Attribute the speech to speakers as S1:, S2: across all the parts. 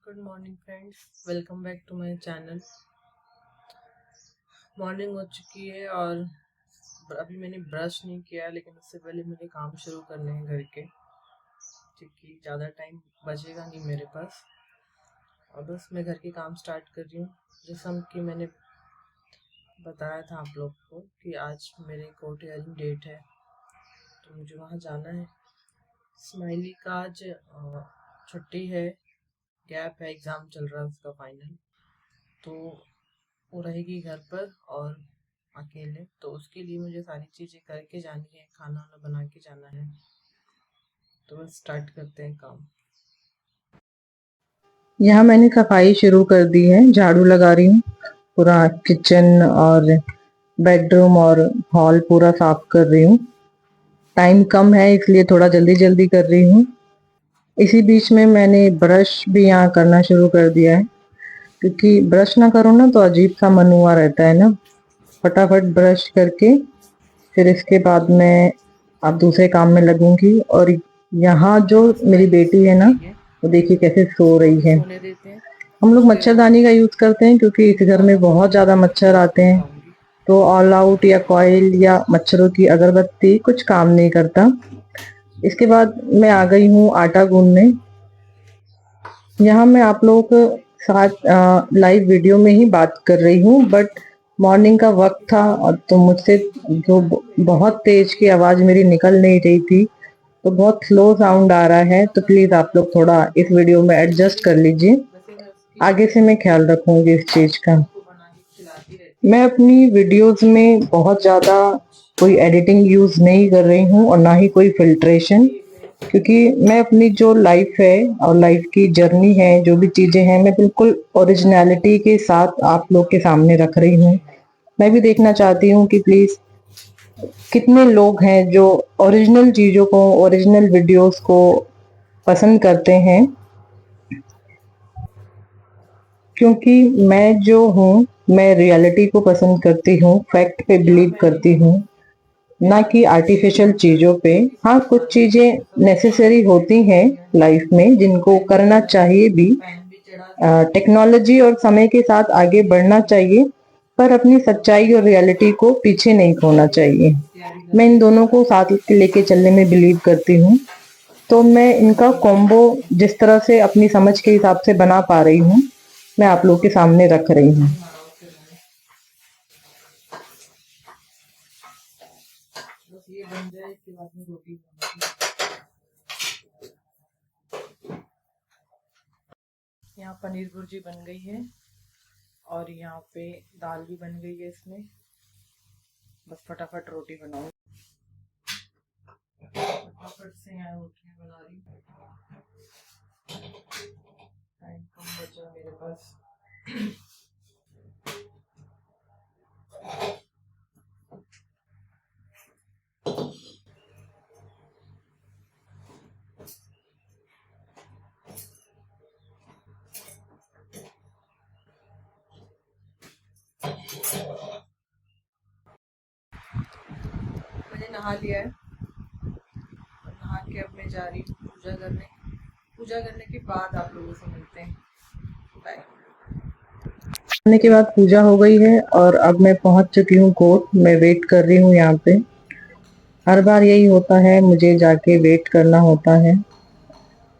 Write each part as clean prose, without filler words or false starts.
S1: Good morning friends, welcome back to my channel. Morning हो चुकी है और अभी मैंने ब्रश नहीं किया, लेकिन उससे पहले मुझे काम शुरू करने हैं घर के, क्योंकि ज़्यादा टाइम बचेगा नहीं मेरे पास। और बस मैं घर के काम स्टार्ट कर रही हूँ। जैसा कि मैंने बताया था आप लोग को कि आज मेरे कोर्ट हियरिंग डेट है, तो मुझे वहाँ जाना है। स्माइली का आज छुट्टी है, गैप है, एग्ज़ाम चल रहा है उसका फाइनल, तो वो रहेगी घर पर और अकेले। तो उसके लिए मुझे सारी चीज़ें करके जानी है, खाना वाना बना के जाना है। तो बस स्टार्ट करते हैं काम।
S2: यहाँ मैंने सफाई शुरू कर दी है, झाड़ू लगा रही हूँ। पूरा किचन और बेडरूम और हॉल पूरा साफ कर रही हूँ। टाइम कम है इसलिए थोड़ा जल्दी जल्दी कर रही हूँ। इसी बीच में मैंने ब्रश भी यहाँ करना शुरू कर दिया है, क्योंकि ब्रश ना करो ना तो अजीब सा मन हुआ रहता है ना। फटाफट ब्रश करके फिर इसके बाद मैं अब दूसरे काम में लगूंगी। और यहाँ जो
S1: यहाँ
S2: मेरी
S1: सफाई
S2: बेटी
S1: हो
S2: है ना,
S1: गई है,
S2: वो देखिए कैसे सो
S1: तो
S2: रही
S1: उसको
S2: है।
S1: सोने देते हैं।
S2: हम लोग
S1: उसके बाद
S2: मच्छरदानी का यूज करते हैं क्योंकि इस घर में
S1: ज़्यादा
S2: बहुत
S1: बोलेगी
S2: ज्यादा
S1: तो मैं
S2: मच्छर आते हैं।
S1: बताऊंगी।
S2: तो ऑल आउट या कॉइल या मच्छरों की अगरबत्ती कुछ काम नहीं करता। इसके बाद मैं आ गई हूँ आटा गूंदने। यहाँ मैं आप लोगों के साथ लाइव वीडियो में ही बात कर रही हूँ, बट मॉर्निंग का वक्त था और तो मुझसे जो बहुत तेज की आवाज मेरी निकल नहीं रही थी, तो बहुत स्लो साउंड आ रहा है, तो प्लीज आप लोग थोड़ा इस वीडियो में एडजस्ट कर लीजिए।
S1: वैसे मैं उसकी
S2: आगे से मैं ख्याल रखूंगी इस चीज का।
S1: उसको बना के खिलाती रहती
S2: मैं
S1: हूँ।
S2: अपनी वीडियोस में बहुत ज़्यादा कोई एडिटिंग यूज़ नहीं कर रही हूँ और ना ही कोई फिल्ट्रेशन, क्योंकि मैं अपनी जो लाइफ है और लाइफ की जर्नी है, जो भी चीज़ें हैं, मैं बिल्कुल ओरिजिनलिटी के साथ आप लोग के सामने रख रही हूँ। मैं भी देखना चाहती हूँ कि प्लीज़ कितने लोग हैं जो ओरिजिनल चीज़ों को, ओरिजिनल वीडियोस को पसंद करते हैं, क्योंकि मैं जो हूँ, मैं रियलिटी को पसंद करती हूँ, फैक्ट पे
S1: यहाँ
S2: बिलीव
S1: मैंने
S2: करती हूँ, ना कि आर्टिफिशियल चीज़ों पे।
S1: मैंने किसी
S2: हाँ,
S1: को
S2: कुछ
S1: शादी में
S2: चीज़ें
S1: तो सब
S2: नेसेसरी होती हैं
S1: दिया है,
S2: लाइफ में जिनको
S1: पैन भी
S2: करना
S1: दिया,
S2: चाहिए भी।
S1: पैन भी चढ़ा दिया।
S2: टेक्नोलॉजी और समय के साथ आगे बढ़ना चाहिए, पर अपनी सच्चाई और रियलिटी को पीछे नहीं खोना चाहिए।
S1: तैयारी कर
S2: मैं
S1: रही
S2: इन
S1: हूँ।
S2: दोनों को साथ लेके चलने में बिलीव करती हूँ, तो मैं इनका कॉम्बो जिस तरह से अपनी समझ के हिसाब से बना पा रही हूँ, मैं आप लोग के सामने रख रही हूँ।
S1: नहीं मारा उससे मैंने, बस ये बन जाए, इसके बाद में रोटी बनाऊंगी। यहाँ पनीर भुर्जी बन गई है और यहाँ पे दाल भी बन गई है इसमें। बस फटाफट रोटी बनाऊँ, फटाफट से यहाँ रोटियाँ बना रही हूँ। टाइम कम बचा मेरे पास। मैंने नहा लिया है और नहा के अब मैं जा रही हूँ पूजा करने। पूजा करने के बाद आप लोगों से मिलते हैं। बाय।
S2: करने के बाद पूजा हो गई है और अब मैं पहुंच चुकी हूँ कोर्ट। मैं वेट कर रही हूँ यहाँ पे। हर बार यही होता है, मुझे जाके वेट करना होता है,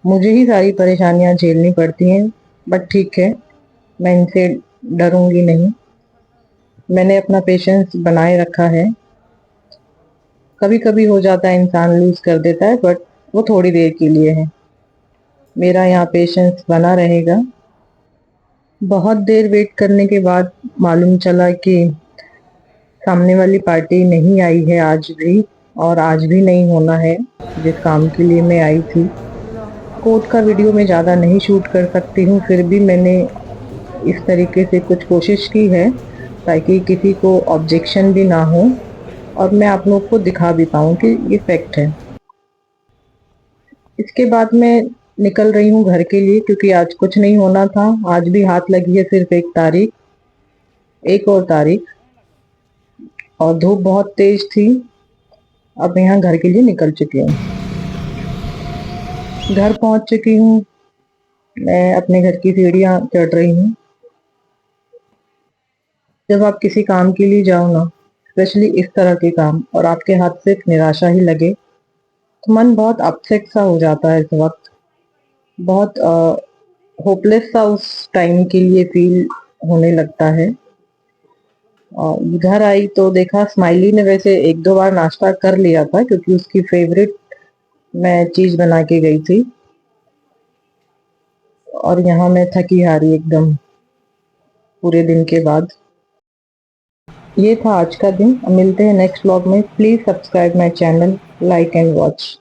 S2: मुझे ही सारी परेशानियां झेलनी पड़ती हैं, बट ठीक है, मैं इनसे डरूंगी नहीं। मैंने अपना पेशेंस बनाए रखा है। कभी कभी हो जाता है, इंसान लूज कर देता है, बट वो थोड़ी देर के लिए है। मेरा यहाँ पेशेंस बना रहेगा। बहुत देर वेट करने के बाद मालूम चला कि सामने वाली पार्टी नहीं आई है आज भी, और आज भी नहीं होना है जिस काम के लिए मैं आई थी। कोर्ट का वीडियो मैं ज़्यादा नहीं शूट कर सकती हूँ, फिर भी मैंने इस तरीके से कुछ कोशिश की है ताकि किसी को ऑब्जेक्शन भी ना हो और मैं आप लोग को दिखा भी पाऊँ कि ये फैक्ट है। इसके बाद मैं निकल रही हूँ घर के लिए, क्योंकि आज कुछ नहीं होना था। आज भी हाथ लगी है सिर्फ एक तारीख, एक और तारीख, और धूप बहुत तेज थी। अब मैं यहाँ घर के लिए निकल चुकी हूँ, घर पहुँच चुकी हूँ। मैं अपने घर की सीढ़ियाँ चढ़ रही हूँ। जब आप किसी काम के लिए जाओ ना, स्पेशली इस तरह के काम, और आपके हाथ से एक निराशा ही लगे, तो मन बहुत अपसेट सा हो जाता है इस वक़्त। बहुत होपलेस सा उस टाइम के लिए फ़ील होने लगता है। घर आई तो देखा स्माइली ने वैसे 1-2 बार नाश्ता कर लिया था क्योंकि उसकी फ़ेवरेट मैं चीज़ बना के गई थी। और यहाँ मैं थकी हारी एकदम पूरे दिन के बाद। ये था आज का दिन। मिलते हैं नेक्स्ट व्लॉग में। Please subscribe my channel, like and watch.